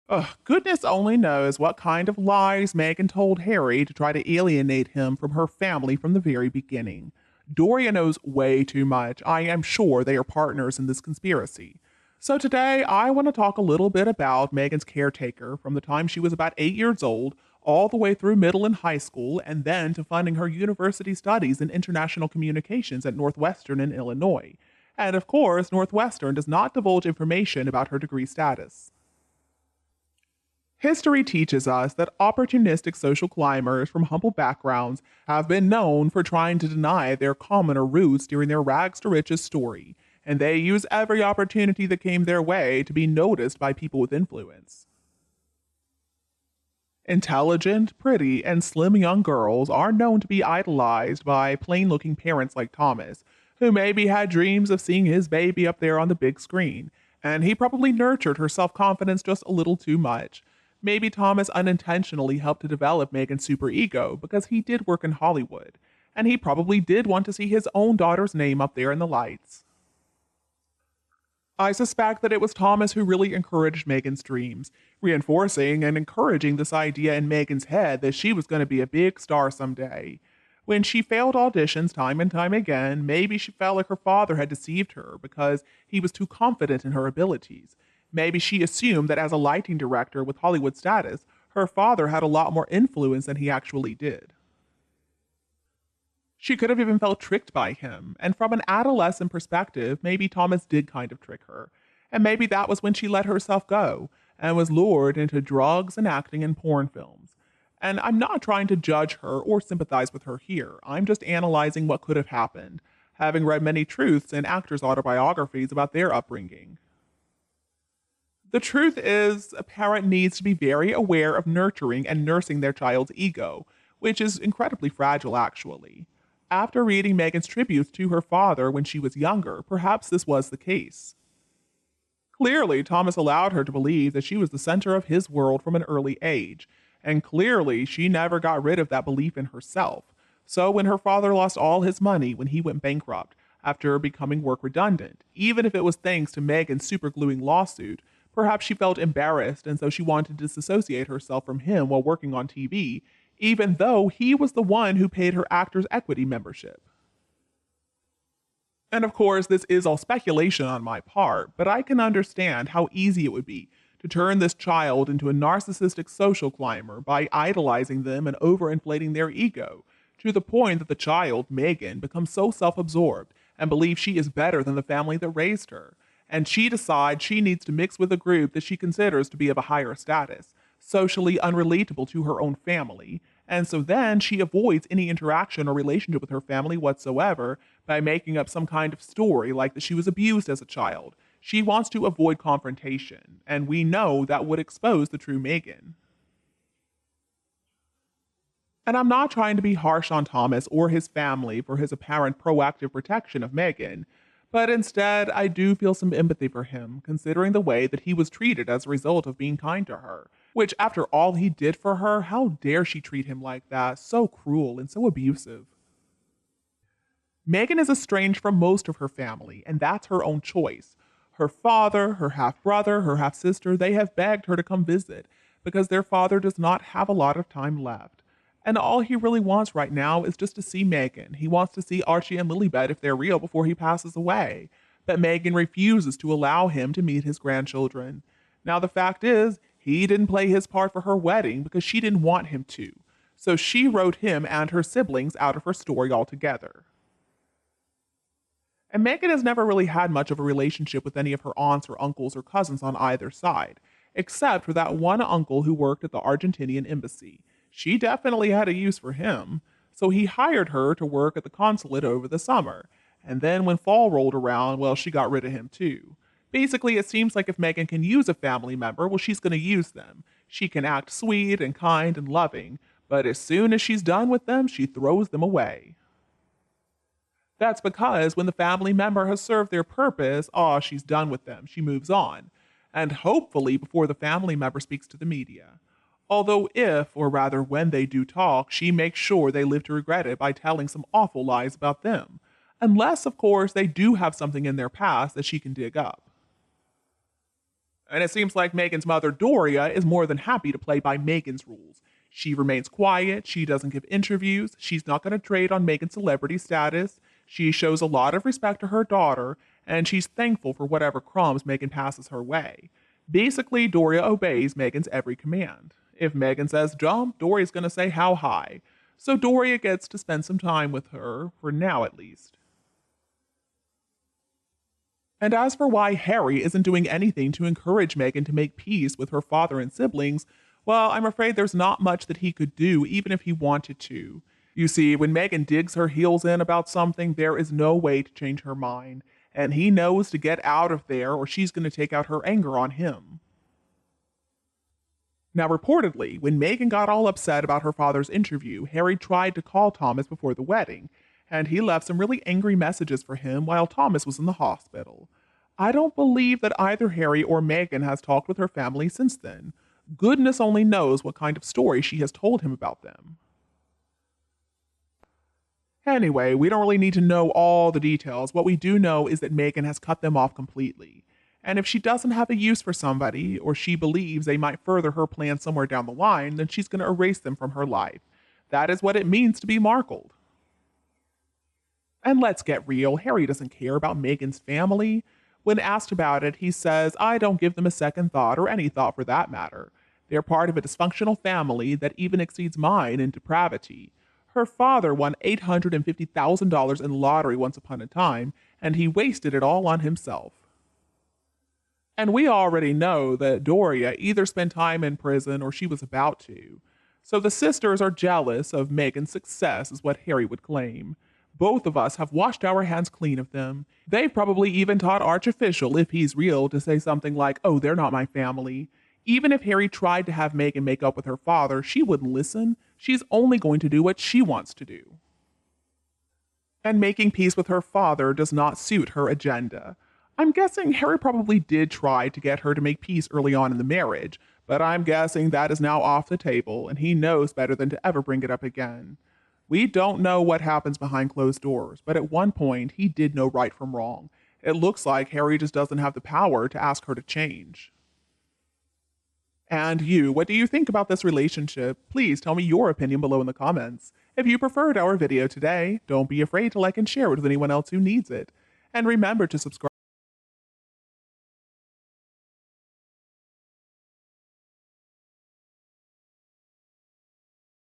Ugh, goodness only knows what kind of lies Meghan told Harry to try to alienate him from her family from the very beginning. Doria knows way too much. I am sure they are partners in this conspiracy. So today, I want to talk a little bit about Meghan's caretaker from the time she was about 8 years old, all the way through middle and high school, and then to funding her university studies in international communications at Northwestern in Illinois. And of course, Northwestern does not divulge information about her degree status. History teaches us that opportunistic social climbers from humble backgrounds have been known for trying to deny their commoner roots during their rags to riches story, and they use every opportunity that came their way to be noticed by people with influence. Intelligent, pretty, and slim young girls are known to be idolized by plain looking parents like Thomas, who maybe had dreams of seeing his baby up there on the big screen, and he probably nurtured her self confidence just a little too much. Maybe Thomas unintentionally helped to develop Meghan's superego because he did work in Hollywood, and he probably did want to see his own daughter's name up there in the lights. I suspect that it was Thomas who really encouraged Meghan's dreams, reinforcing and encouraging this idea in Meghan's head that she was going to be a big star someday. When she failed auditions time and time again, maybe she felt like her father had deceived her because he was too confident in her abilities. Maybe she assumed that as a lighting director with Hollywood status, her father had a lot more influence than he actually did. She could have even felt tricked by him, and from an adolescent perspective, maybe Thomas did kind of trick her. And maybe that was when she let herself go and was lured into drugs and acting in porn films. And I'm not trying to judge her or sympathize with her here. I'm just analyzing what could have happened, having read many truths in actors' autobiographies about their upbringing. The truth is, a parent needs to be very aware of nurturing and nursing their child's ego, which is incredibly fragile, actually. After reading Meghan's tributes to her father when she was younger, perhaps this was the case. Clearly, Thomas allowed her to believe that she was the center of his world from an early age, and clearly, she never got rid of that belief in herself. So, when her father lost all his money when he went bankrupt after becoming work redundant, even if it was thanks to Meghan's supergluing lawsuit, perhaps she felt embarrassed and so she wanted to disassociate herself from him while working on TV, even though he was the one who paid her actor's equity membership. And of course, this is all speculation on my part, but I can understand how easy it would be to turn this child into a narcissistic social climber by idolizing them and overinflating their ego, to the point that the child, Meghan, becomes so self absorbed and believes she is better than the family that raised her. And she decides she needs to mix with a group that she considers to be of a higher status, socially unrelatable to her own family, and so then she avoids any interaction or relationship with her family whatsoever by making up some kind of story like that she was abused as a child. She wants to avoid confrontation, and we know that would expose the true Meghan. And I'm not trying to be harsh on Thomas or his family for his apparent proactive protection of Meghan, but instead I do feel some empathy for him, considering the way that he was treated as a result of being kind to her. Which, after all he did for her, how dare she treat him like that? So cruel and so abusive. Meghan is estranged from most of her family, and that's her own choice. Her father, her half brother, her half sister, they have begged her to come visit because their father does not have a lot of time left. And all he really wants right now is just to see Meghan. He wants to see Archie and Lilibet if they're real before he passes away. But Meghan refuses to allow him to meet his grandchildren. Now, the fact is, he didn't play his part for her wedding because she didn't want him to. So she wrote him and her siblings out of her story altogether. And Meghan has never really had much of a relationship with any of her aunts or uncles or cousins on either side, except for that one uncle who worked at the Argentinian embassy. She definitely had a use for him, so he hired her to work at the consulate over the summer. And then when fall rolled around, well, she got rid of him too. Basically, it seems like if Meghan can use a family member, well, she's going to use them. She can act sweet and kind and loving, but as soon as she's done with them, she throws them away. That's because when the family member has served their purpose, she's done with them. She moves on. And hopefully before the family member speaks to the media. Although if, or rather when they do talk, she makes sure they live to regret it by telling some awful lies about them. Unless, of course, they do have something in their past that she can dig up. And it seems like Meghan's mother, Doria, is more than happy to play by Meghan's rules. She remains quiet, she doesn't give interviews, she's not going to trade on Meghan's celebrity status, she shows a lot of respect to her daughter, and she's thankful for whatever crumbs Meghan passes her way. Basically, Doria obeys Meghan's every command. If Meghan says jump, Doria's going to say how high. So Doria gets to spend some time with her, for now at least. And as for why Harry isn't doing anything to encourage Meghan to make peace with her father and siblings, well, I'm afraid there's not much that he could do, even if he wanted to. You see, when Meghan digs her heels in about something, there is no way to change her mind, and he knows to get out of there or she's going to take out her anger on him. Now, reportedly, when Meghan got all upset about her father's interview, Harry tried to call Thomas before the wedding, and he left some really angry messages for him while Thomas was in the hospital. I don't believe that either Harry or Meghan has talked with her family since then. Goodness only knows what kind of story she has told him about them. Anyway, we don't really need to know all the details. What we do know is that Meghan has cut them off completely. And if she doesn't have a use for somebody, or she believes they might further her plan somewhere down the line, then she's going to erase them from her life. That is what it means to be Markled. And let's get real, Harry doesn't care about Meghan's family. When asked about it, he says, I don't give them a second thought, or any thought for that matter. They're part of a dysfunctional family that even exceeds mine in depravity. Her father won $850,000 in lottery once upon a time, and he wasted it all on himself. And we already know that Doria either spent time in prison or she was about to. So the sisters are jealous of Meghan's success, is what Harry would claim. Both of us have washed our hands clean of them. They've probably even taught Archofficial, if he's real, to say something like, oh, they're not my family. Even if Harry tried to have Meghan make up with her father, she wouldn't listen. She's only going to do what she wants to do. And making peace with her father does not suit her agenda. I'm guessing Harry probably did try to get her to make peace early on in the marriage, but I'm guessing that is now off the table, and he knows better than to ever bring it up again. We don't know what happens behind closed doors, but at one point he did know right from wrong. It looks like Harry just doesn't have the power to ask her to change. And you, what do you think about this relationship? Please tell me your opinion below in the comments. If you preferred our video today, don't be afraid to like and share it with anyone else who needs it. And remember to subscribe